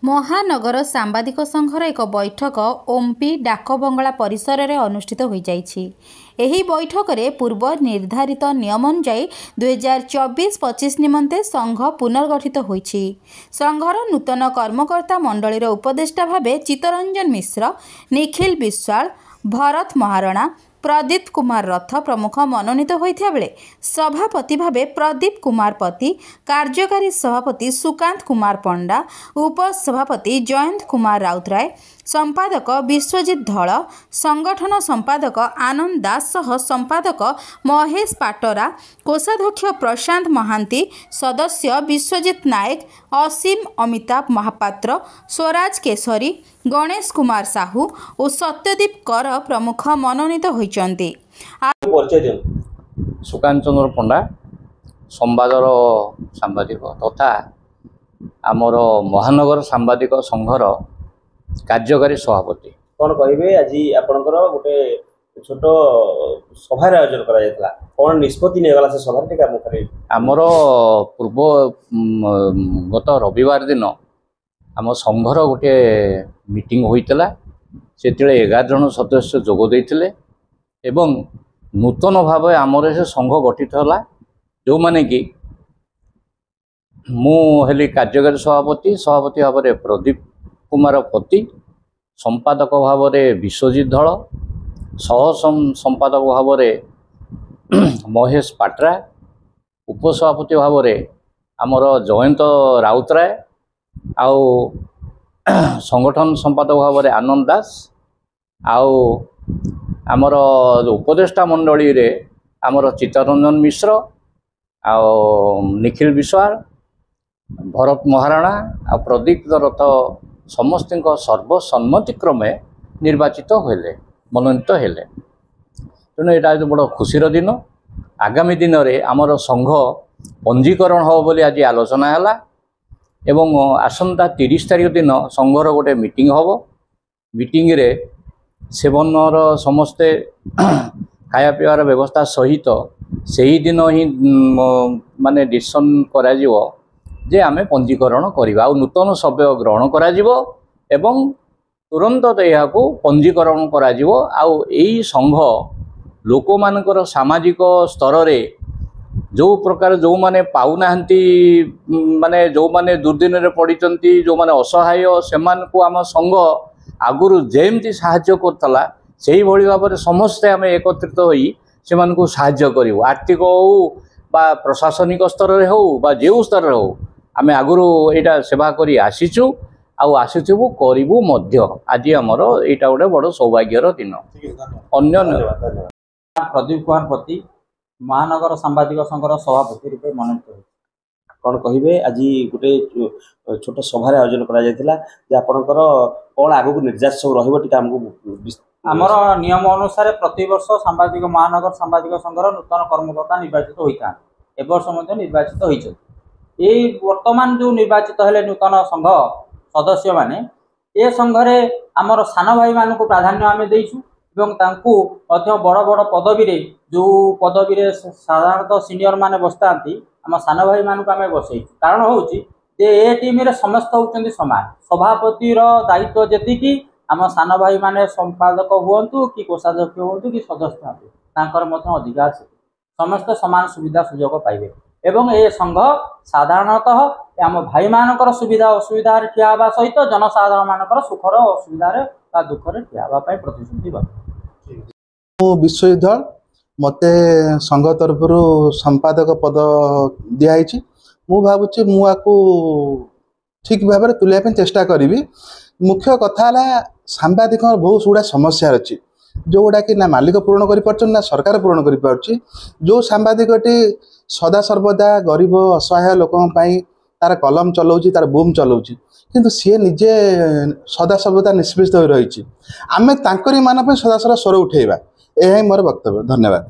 महानगर सांबादिक संघर एक बैठक ओम्पी डाकबंगला परिसर में अनुष्ठित हो जाइछि। एही बैठक में पूर्व निर्धारित नियम अनुसार 2024-25 निमंते संघ पुनर्गठित होइछि। संघर नूतन कर्मकर्ता मंडलीर उपदेष्टा भावे चित्तरंजन मिश्र, निखिल विश्वाल, भरत महारणा, प्रदीप कुमार रथ प्रमुख मनोनीत होता बेले सभापति भावे प्रदीप कुमार पति, कार्यकारी सभापति सुकांत कुमार पंडा, उपसभापति जयंत कुमार राउतराय, संपादक विश्वजित धल, संगठन संपादक आनंद दास सह संपादक महेश पाटरा, कोषाध्यक्ष प्रशांत महांती, सदस्य विश्वजित नायक, असीम अमिताभ महापात्र, स्वराज केशरी, गणेश कुमार साहू और सत्यदीप कर प्रमुख मनोनीत होइचंती। सुकांत चंद्र पंडा संवादर सांबादिक तथा आमर महानगर सांबादिक संघर कार्यकारी सभापति। कौन कहे आज आपणकर गोटे छोट सभार आयोजन करा कौन निष्पत्ति निगला से सभा आमर पूर्व गत रविवार दिन आम संघर गोटे मीटिंग होइतला। से 11 जन सदस्य जोग देइथिले एवं नूतन भाव आमर से संघ गठित होला। जो माने कि मु हेली कार्यकारी सभापति भाव में प्रदीप कुमार पति, संपादक भाव में विश्वजित धल, सह संपादक भाव में महेश पाटरा, उपसभापति भाव में आमर जयंत राउतराय, आउ संगठन संपादक भाव में आनंद दास, आउ आमर उपदेष्टा मंडली रे आमर चित्तरंजन मिश्र, आउ निखिल विश्वाल, भरत महाराणा आ प्रदीप रथ समस्त सर्वसम्मतिक्रमे निर्वाचित होले, मनोनीत हेले। तेणु यहाँ बड़ खुशीर दिन। आगामी दिन में आमर संघ पंजीकरण हो बोली आज आलोचना है एवं आसंता 30 तारीख दिन संघर गोटे मीटिंग हम। मीटिंग रे सेवनर समस्ते खाया पीवार व्यवस्था सहित से ही दिन ही माने डिसीजन करा जे आमे पंजीकरण करवा, नूतन सभ्य ग्रहण करा एवं तुरंत यह पंजीकरण करा। यही संघ लोक मानकर सामाजिक स्तर रे जो प्रकार जो माने पाउना माने जो माने दुर्दिन रे पड़िचंती, जो माने असहाय से आम संघ आगुरु जेमती साहाय्य करतला सेही भली भाव में समस्ते आम एकत्रित होई से मानकु साहाय्य करिवो। आर्थिक हो बा प्रशासनिक स्तर रे हो बा जेउ स्तर रे हो आम आगुरु एटा सेवा करी आसीचु आसीथिबु करिवु मध्य। आज हमर एटा गोटे बड़ सौभाग्यर दिन। अन्य प्रदीप कुमार पति महानगर सांबादिक संघर सभापति रूपे मनोनीत। कौन कहे आज गोटे छोट सभार आयोजन करा आपणकर कौन आगक निर्देश सब आमर नियम अनुसार प्रति वर्ष सांबादिक महानगर सांबादिक संघर नूतन कर्मकर्ता निर्वाचित होता है। वर्ष निर्वाचित होती वर्तमान जो निर्वाचित हेले नूतन संघ सदस्य माने ए संघरे आमर सान भाई मान प्राधान्य आम देचु एवं तांकु मध्य बड़ बड़ पदवी रे जो पदवी रे साधारणतः सीनियर माने बसता आम सान भाई मान आम बसई। कारण हूँ ए टीम रे समस्त होती सामान। सभापति दायित्व जी आम सान भाई माने संपादक हूँ कि कोषाध्यक्ष हूँ कि सदस्य हूँ अधिकार से समस्त समान सुविधा सुजोग पाइबे। एवं ए संघ साधारणतः आम भाई मानकर सुविधा असुविधा ठिया होगा सहित जनसाधारण मानकर सुखर असुविधा दुखर ठिया होगा प्रतिश्रुति। विश्वजित धल मते संघ तरफ संपादक पद दिखाई। मु भावुची मुझको ठीक भाव में तुले चेष्टा करी। मुख्य कथा है सांबादिक बहुत गुड़ा समस्या अच्छी जो गुड़ा कि ना मालिक पूरण कर ना सरकार पूरण कर। जो सांबादिकटी सदा सर्वदा गरीब असहाय लोकों तार कलम चलाऊँ तार बूम चलाऊँ किंतु सी निजे सदा सर्वदा निष्पृष्ट हो रही। आम तांकरी मान सदा सर्व स्वर उठेबा। यह मोर वक्तव्य। धन्यवाद।